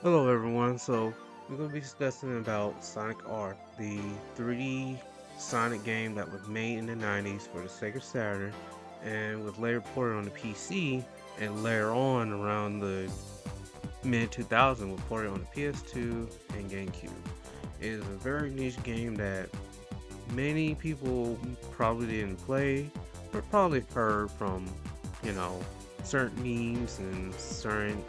Hello everyone, so we're going to be discussing about Sonic R, the 3D Sonic game that was made in the 90s for the Sega Saturn and was later ported on the PC and later on around the mid 2000s was ported on the PS2 and GameCube. It is a very niche game that many people probably didn't play, but probably heard from, you know, certain memes and certain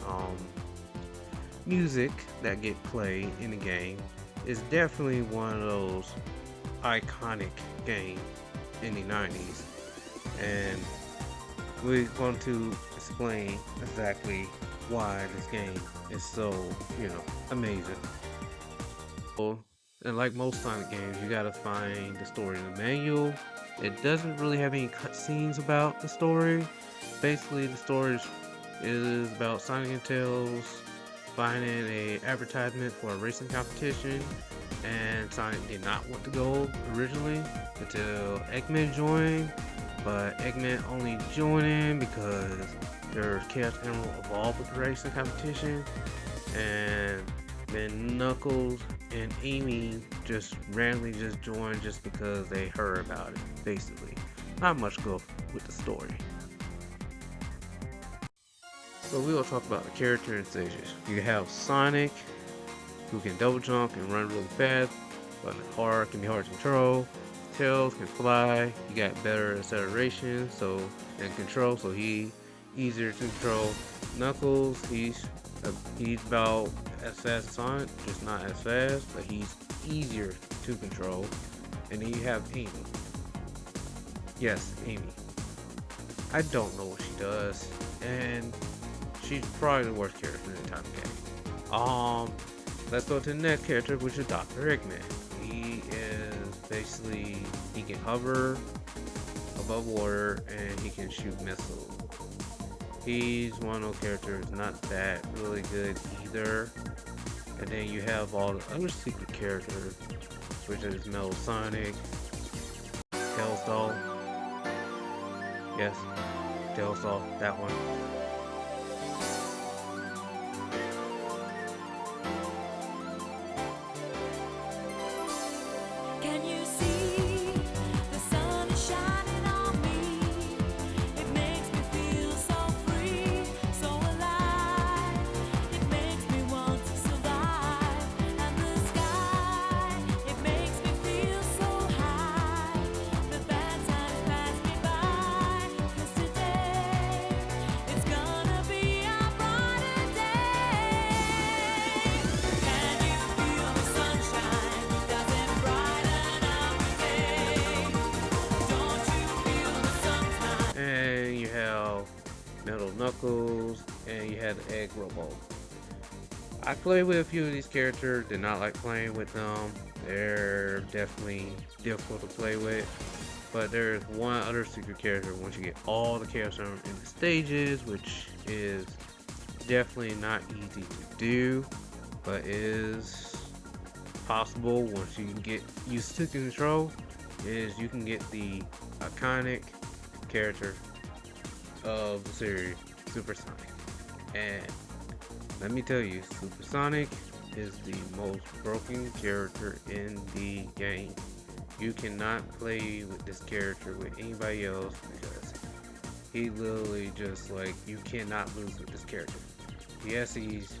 music that get played in the game. Is definitely one of those iconic games in the 90s, and we're going to explain exactly why this game is so, amazing. So, and like most Sonic games, you gotta find the story in the manual. It doesn't really have any cutscenes about the story. Basically, the story is about Sonic and Tails finding a advertisement for a racing competition, and Sonic did not want to go originally until Eggman joined, but Eggman only joined in because their Chaos Emerald evolved with the racing competition, and then Knuckles and Amy just randomly just joined just because they heard about it, basically. Not much go with the story. So we will talk about the character and stages. You have Sonic, who can double jump and run really fast, but hard can be hard to control. Tails can fly. He got better acceleration, and control, so he easier to control. Knuckles, he's about as fast as Sonic, just not as fast, but he's easier to control. And then you have Amy. Yes, Amy. I don't know what she does, and she's probably the worst character in the entire game. Let's go to the next character, which is Dr. Eggman. He is basically, he can hover above water and he can shoot missiles. He's one of those characters not that really good either. And then you have all the other secret characters, which is Metal Sonic, Tails Doll. Yes, Tails Doll, that one. Can you see the sun is shining on me? It makes me feel so free, so alive. It makes me want to survive. And the sky, it makes me feel so high. The bad times pass me by. 'Cause today, it's gonna be a brighter day. Can you feel the sunshine? Does it brighten up the day? Don't you feel the sometimes? And you have Metal Knuckles, and you have the Egg Robo. I played with a few of these characters, did not like playing with them. They're definitely difficult to play with. But there's one other secret character once you get all the characters in the stages, which is definitely not easy to do, but is possible once you can get used to control, is you can get the iconic character of the series, Super Sonic. And let me tell you, Super Sonic is the most broken character in the game. You cannot play with this character with anybody else because he literally just like, you cannot lose with this character. Yes, he's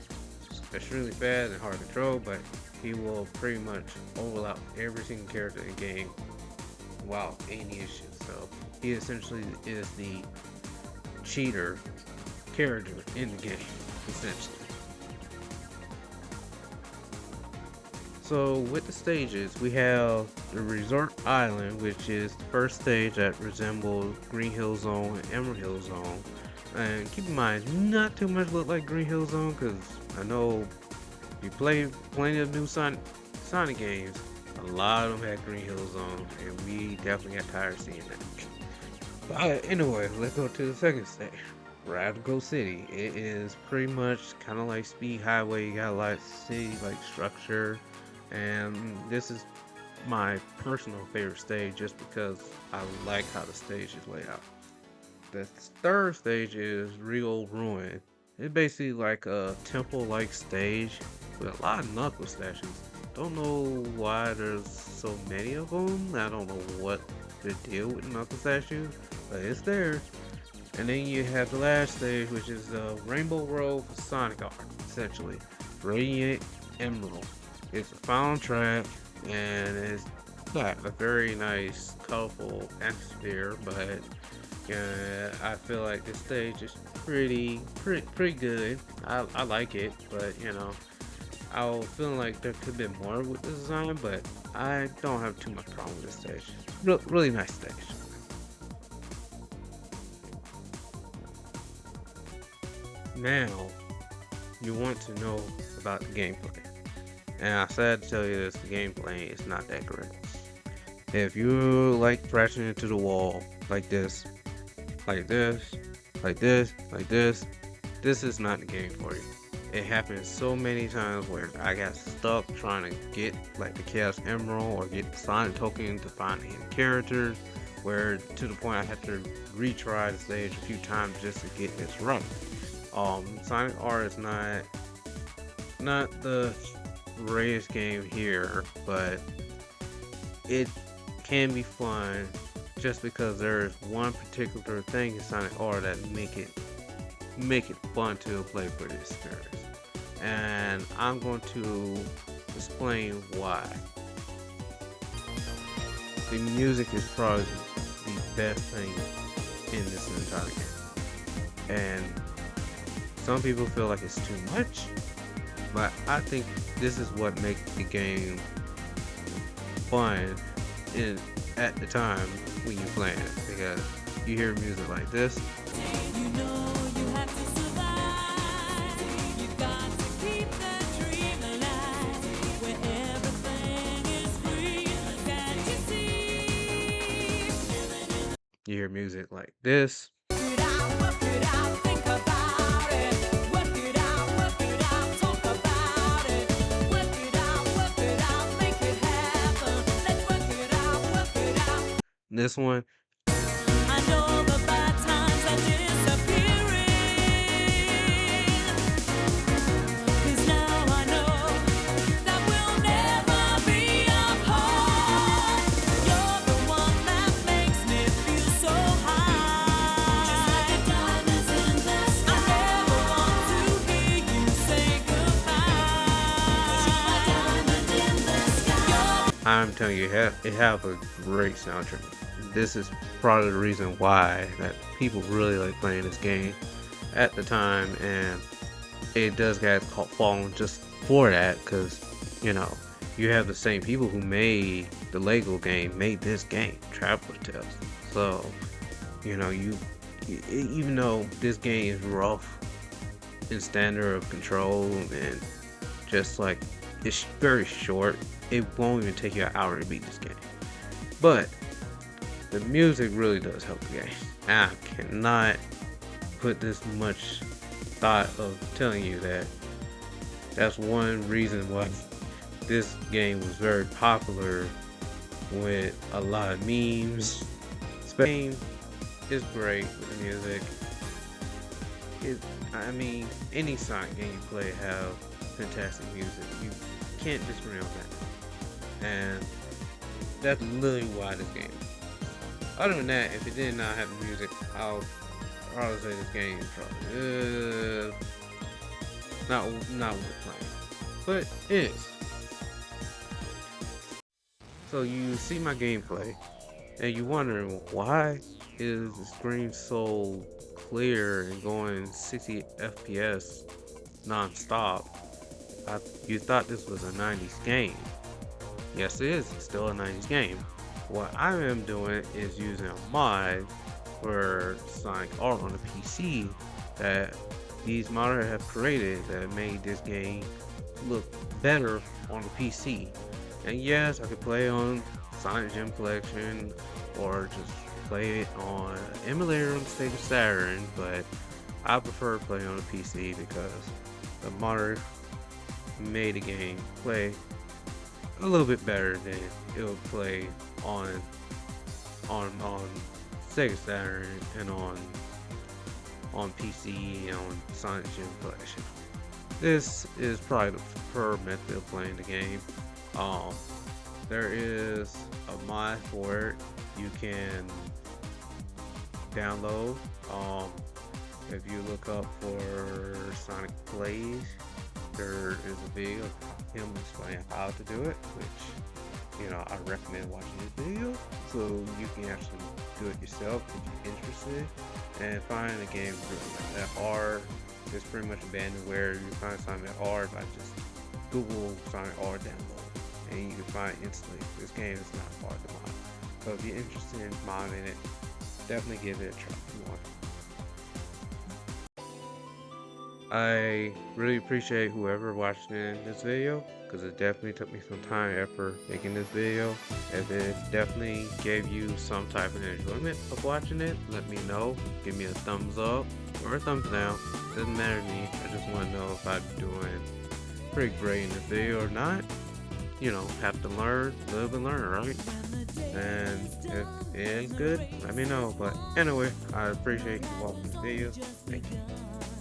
extremely fast and hard to control, but he will pretty much overlap every single character in the game without any issues. So he essentially is the cheater character in the game, essentially. So with the stages, we have the Resort Island, which is the first stage that resembles Green Hill Zone and Emerald Hill Zone. And keep in mind, not too much look like Green Hill Zone, because I know if you play plenty of new Sonic games, a lot of them had Green Hill Zone, and we definitely got tired of seeing that. But anyway, let's go to the second stage. Radical City. It is pretty much kind of like Speed Highway. You got a lot of city-like structure, and this is my personal favorite stage just because I like how the stage is laid out. The third stage is Rio Ruin. It's basically like a temple-like stage with a lot of knuckle statues. Don't know why there's so many of them. I don't know what the deal with knuckle statues, but it's there. And then you have the last stage, which is the Rainbow Road for Sonic Art, essentially. Radiant Emerald. It's the final track, and it's got a very nice, colorful atmosphere, but I feel like this stage is pretty good. I like it, but I was feeling like there could be more with the design, but I don't have too much problem with this stage. Really nice stage. Now, you want to know about the gameplay. And I said to tell you this, the gameplay is not that great. If you like crashing into the wall like this, like this, like this, like this is not the game for you. It happened so many times where I got stuck trying to get like the Chaos Emerald or get the Sonic token to find the hidden characters, where to the point I had to retry the stage a few times just to get this right. Sonic R is not the greatest game here, but it can be fun just because there's one particular thing in Sonic R that make it fun to play for the experience. And I'm going to explain why. The music is probably the best thing in this entire game. And some people feel like it's too much, but I think this is what makes the game fun at the time when you're playing it, because you hear music like this. You know you have to survive. You've got to keep the dream alive. Where everything is free. Can't you see? You hear music like this. Work it out, think about it. Work it out, talk about it. Work it out, make it happen. Let's work it out. This one, I know the bad times are disappearing. 'Cause now I know that we'll never be apart. You're the one that makes me feel so high. Just like the diamonds in the sky. I never want to hear you say goodbye. 'Cause you're my diamond in the sky. I'm telling you, it have a great soundtrack. This is probably the reason why that people really like playing this game at the time, and it does get fallen just for that, because you have the same people who made the Lego game made this game, Traveler Tales. So even though this game is rough in standard of control and just like it's very short, it won't even take you an hour to beat this game. But the music really does help the game. I cannot put this much thought of telling you that that's one reason why this game was very popular with a lot of memes. The game is great with the music. I mean, any Sonic game you play have fantastic music. You can't disagree on that. And that's literally why this game. Other than that, if it did not have the music, I'll probably say this game is probably not worth playing. But it is. So you see my gameplay, and you're wondering why is the screen so clear and going 60 FPS non-stop. You thought this was a 90s game. Yes, it is. It's still a 90s game. What I am doing is using a mod for Sonic R on the PC that these modders have created that made this game look better on the PC. And yes, I could play on Sonic Gem Collection or just play it on an emulator on the Sega Saturn, but I prefer playing on the PC because the modder made the game play a little bit better than it would play on Sega Saturn and on on PC and on Sonic Gym Collection. This is probably the preferred method of playing the game. Um, there is a mod for it you can download. Um, if you look up for Sonic Plays, there is a video of him explaining how to do it, which I recommend watching this video so you can actually do it yourself if you're interested. And finding the game really not that hard. It's pretty much abandonware. You find Sonic hard by just Google Sonic R download, and you can find it instantly. This game is not hard to mod. So if you're interested in modding it, definitely give it a try if you want. I really appreciate whoever watched this video because it definitely took me some time and effort making this video. If it definitely gave you some type of enjoyment of watching it, let me know. Give me a thumbs up or a thumbs down. Doesn't matter to me. I just want to know if I'm doing pretty great in this video or not. Have to learn, live and learn, right? And if it ain't good, let me know. But anyway, I appreciate you watching this video. Thank you.